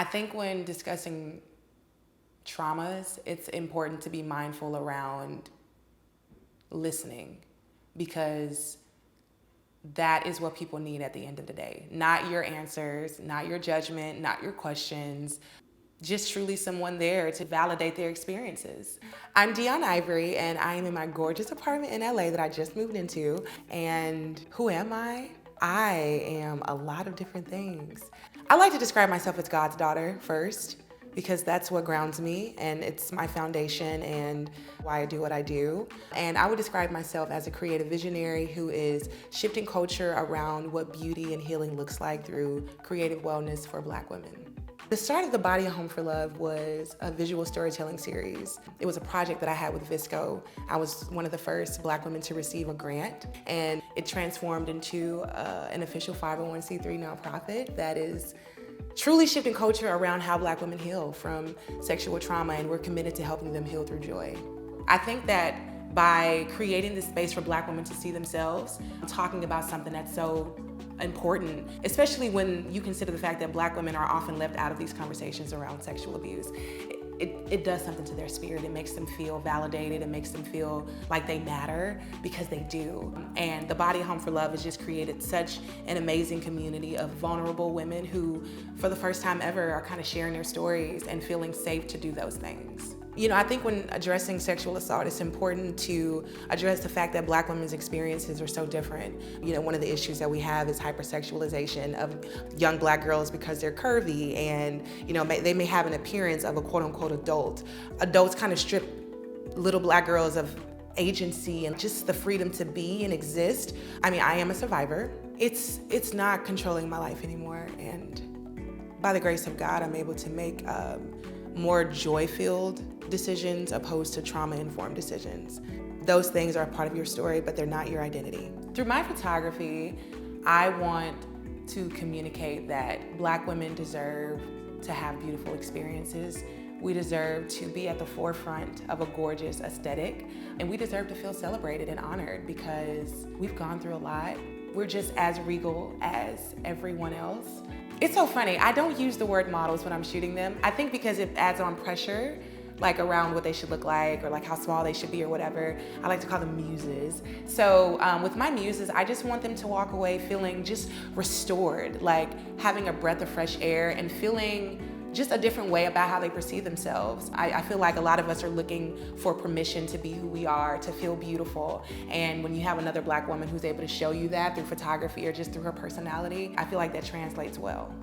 I think when discussing traumas, it's important to be mindful around listening, because that is what people need at the end of the day. Not your answers, not your judgment, not your questions, just truly someone there to validate their experiences. I'm Deun Ivory, and I am in my gorgeous apartment in LA that I just moved into. And who am I? I am a lot of different things. I like to describe myself as God's daughter first, because that's what grounds me and it's my foundation and why I do what I do. And I would describe myself as a creative visionary who is shifting culture around what beauty and healing looks like through creative wellness for Black women. The start of the Body a Home for Love was a visual storytelling series. It was a project that I had with VSCO. I was one of the first Black women to receive a grant, and it transformed into an official 501c3 nonprofit that is truly shifting culture around how Black women heal from sexual trauma, and we're committed to helping them heal through joy. I think that by creating this space for Black women to see themselves, talking about something that's so important, especially when you consider the fact that Black women are often left out of these conversations around sexual abuse. It does something to their spirit. It makes them feel validated. It makes them feel like they matter, because they do. And the Body a Home for Love has just created such an amazing community of vulnerable women who, for the first time ever, are kind of sharing their stories and feeling safe to do those things. You know, I think when addressing sexual assault, it's important to address the fact that Black women's experiences are so different. You know, one of the issues that we have is hypersexualization of young Black girls because they're curvy and, you know, they may have an appearance of a quote unquote adult. Adults kind of strip little Black girls of agency and just the freedom to be and exist. I mean, I am a survivor. It's not controlling my life anymore, and by the grace of God, I'm able to make more joy-filled decisions opposed to trauma-informed decisions. Those things are a part of your story, but they're not your identity. Through my photography, I want to communicate that Black women deserve to have beautiful experiences. We deserve to be at the forefront of a gorgeous aesthetic, and we deserve to feel celebrated and honored because we've gone through a lot. We're just as regal as everyone else. It's so funny, I don't use the word models when I'm shooting them. I think because it adds on pressure, like around what they should look like or like how small they should be or whatever. I like to call them muses. So with my muses, I just want them to walk away feeling just restored, like having a breath of fresh air and feeling just a different way about how they perceive themselves. I feel like a lot of us are looking for permission to be who we are, to feel beautiful. And when you have another Black woman who's able to show you that through photography or just through her personality, I feel like that translates well.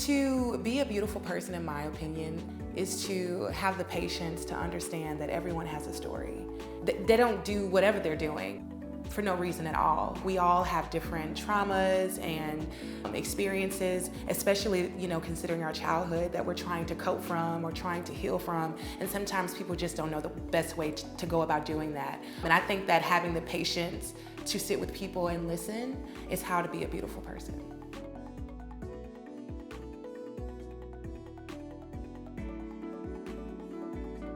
To be a beautiful person, in my opinion, is to have the patience to understand that everyone has a story. They don't do whatever they're doing for no reason at all. We all have different traumas and experiences, especially, you know, considering our childhood that we're trying to cope from or trying to heal from. And sometimes people just don't know the best way to go about doing that. And I think that having the patience to sit with people and listen is how to be a beautiful person.